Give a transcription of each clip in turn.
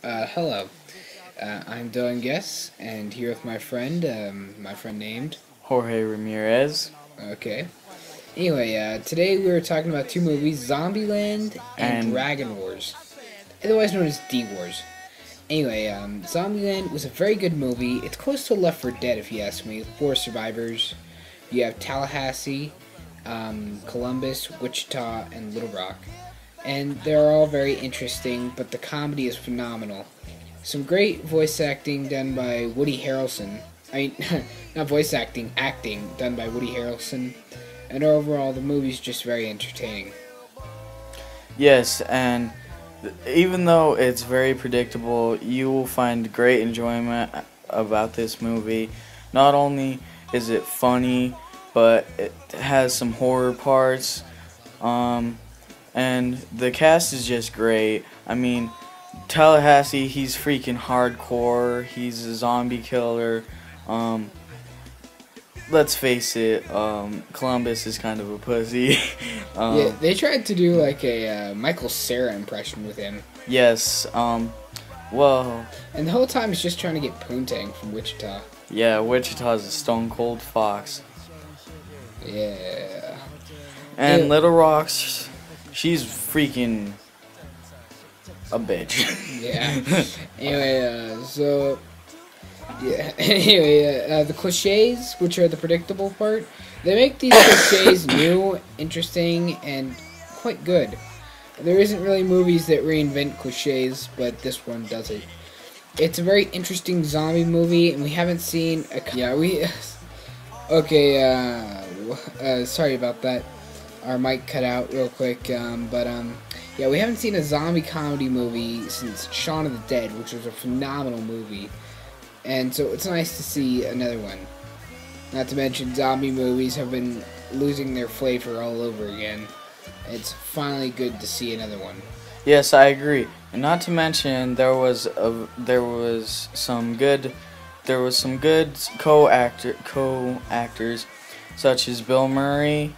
Hello. I'm Dylan Guess, and here with my friend named. Jorge Ramirez Okay. Anyway, today we were talking about two movies, Zombieland and and Dragon Wars, otherwise known as D Wars. Anyway, Zombieland was a very good movie. It's close to Left 4 Dead, if you ask me. Four survivors. You have Tallahassee, Columbus, Wichita, and Little Rock. And they're all very interesting, but the comedy is phenomenal. Some great voice acting done by Woody Harrelson. I mean, not voice acting, acting done by Woody Harrelson. And overall, the movie's just very entertaining. yes, and even though it's very predictable, you will find great enjoyment about this movie. Not only is it funny, but it has some horror parts, and the cast is just great. I mean, Tallahassee, he's freaking hardcore. He's a zombie killer. Um, let's face it, Columbus is kind of a pussy. Yeah, they tried to do like a Michael Cera impression with him. Yes, well, And the whole time he's just trying to get Poontang from Wichita. yeah, Wichita's a stone cold fox. Yeah. And Ew. Little Rock's, she's freaking a bitch. Yeah. Anyway, the cliches, which are the predictable part, they make these cliches new, interesting, and quite good. There isn't really movies that reinvent cliches, but this one does it. It's a very interesting zombie movie, and we haven't seen a... Yeah, we... Okay, sorry about that. Our mic cut out real quick, yeah, we haven't seen a zombie comedy movie since Shaun of the Dead, which was a phenomenal movie. And so it's nice to see another one. Not to mention, zombie movies have been losing their flavor all over again. It's finally good to see another one. Yes, I agree. And not to mention, there was some good co-actors such as Bill Murray.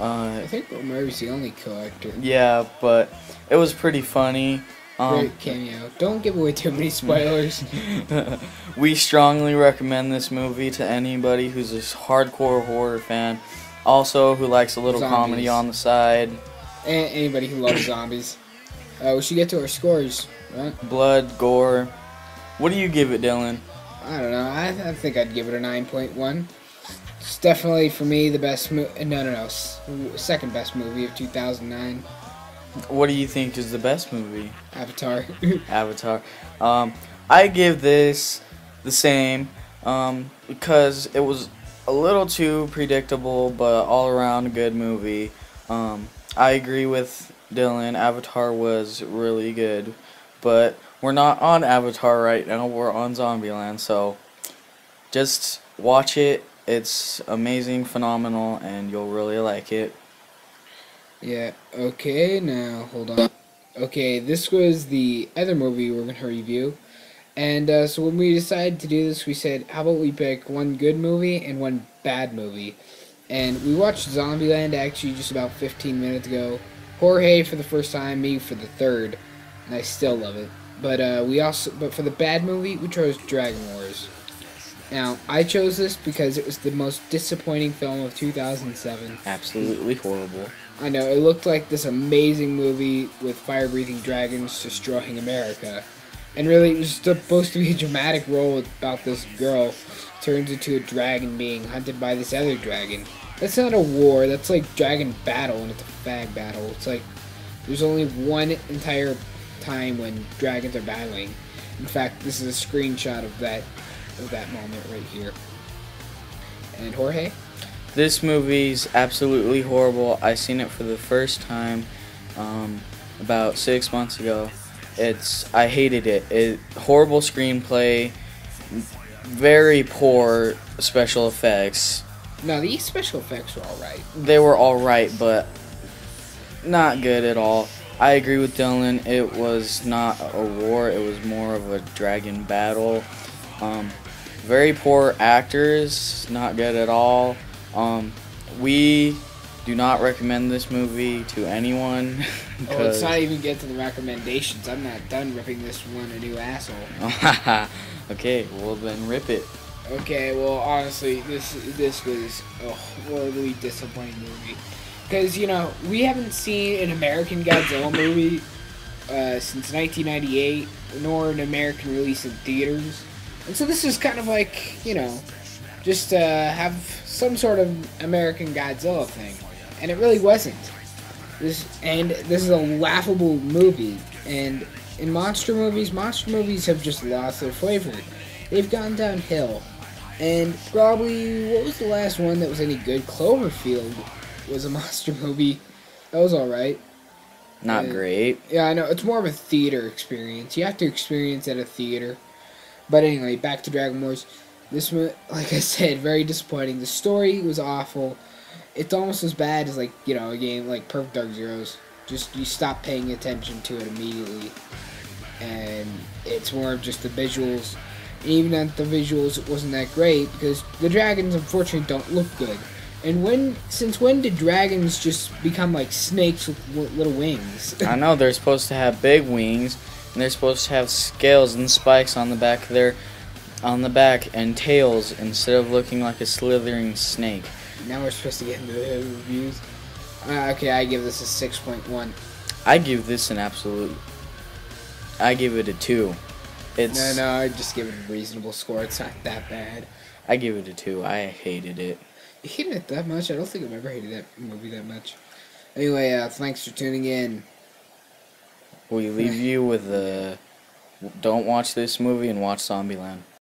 I think Bill Murray's the only co-actor. Yeah, but it was pretty funny. Great cameo. Don't give away too many spoilers. We strongly recommend this movie to anybody who's a hardcore horror fan, also who likes a little comedy Zombies. on the side. And anybody who loves zombies. We should get to our scores, right? Blood, gore. What do you give it, Dylan? I don't know. I think I'd give it a 9.1. It's definitely, for me, the best second best movie of 2009. What do you think is the best movie? Avatar. Avatar. I give this the same because it was a little too predictable, but all around a good movie. I agree with Dylan. Avatar was really good, but we're not on Avatar right now. We're on Zombieland, so just watch it. It's amazing, phenomenal, and you'll really like it. Yeah, okay, now, hold on. Okay, this was the other movie we're going to review. And so when we decided to do this, we said, how about we pick one good movie and one bad movie? And we watched Zombieland actually just about 15 minutes ago. Jorge for the first time, me for the third. And I still love it. But but for the bad movie, we chose Dragon Wars. Now, I chose this because it was the most disappointing film of 2007. Absolutely horrible. I know, it looked like this amazing movie with fire-breathing dragons destroying America. And really, it was supposed to be a dramatic role about this girl turns into a dragon being hunted by this other dragon. That's not a war, that's like dragon battle, and it's a fag battle. It's like, there's only one entire time when dragons are battling. In fact, this is a screenshot of that moment right here. And Jorge? This movie's absolutely horrible. I seen it for the first time about 6 months ago. I hated it. Horrible screenplay, very poor special effects. No, these special effects were alright. They were alright, but not good at all. I agree with Dylan. It was not a war. It was more of a dragon battle. Very poor actors. Not good at all. We Do not recommend this movie to anyone. Oh, let's not even get to the recommendations. I'm not done ripping this one a new asshole. Okay, well then rip it. Okay, well, honestly, this was a horribly disappointing movie. Because, we haven't seen an American Godzilla movie since 1998, nor an American release in theaters. And so this is kind of like, just have some sort of American Godzilla thing. And it really wasn't. This is a laughable movie. And in monster movies have just lost their flavor. They've gone downhill. And probably, what was the last one that was any good? Cloverfield was a monster movie. That was alright. Not great. Yeah, I know. It's more of a theater experience. You have to experience at a theater. But anyway, back to Dragon Wars. This one, like I said, very disappointing. The story was awful. It's almost as bad as, a game like Perfect Dark Zeroes. Just, you stop paying attention to it immediately. And it's more of just the visuals. And even at the visuals, it wasn't that great because the dragons, unfortunately, don't look good. And since when did dragons just become like snakes with little wings? I know they're supposed to have big wings, and they're supposed to have scales and spikes on the back and tails instead of looking like a slithering snake. Now we're supposed to get into the reviews. Okay, I give this a 6.1. I give this an absolute. I give it a 2. No, I just give it a reasonable score. It's not that bad. I give it a 2. I hated it. You hated it that much? I don't think I've ever hated that movie that much. Anyway, thanks for tuning in. We leave you with don't watch this movie and watch Zombieland.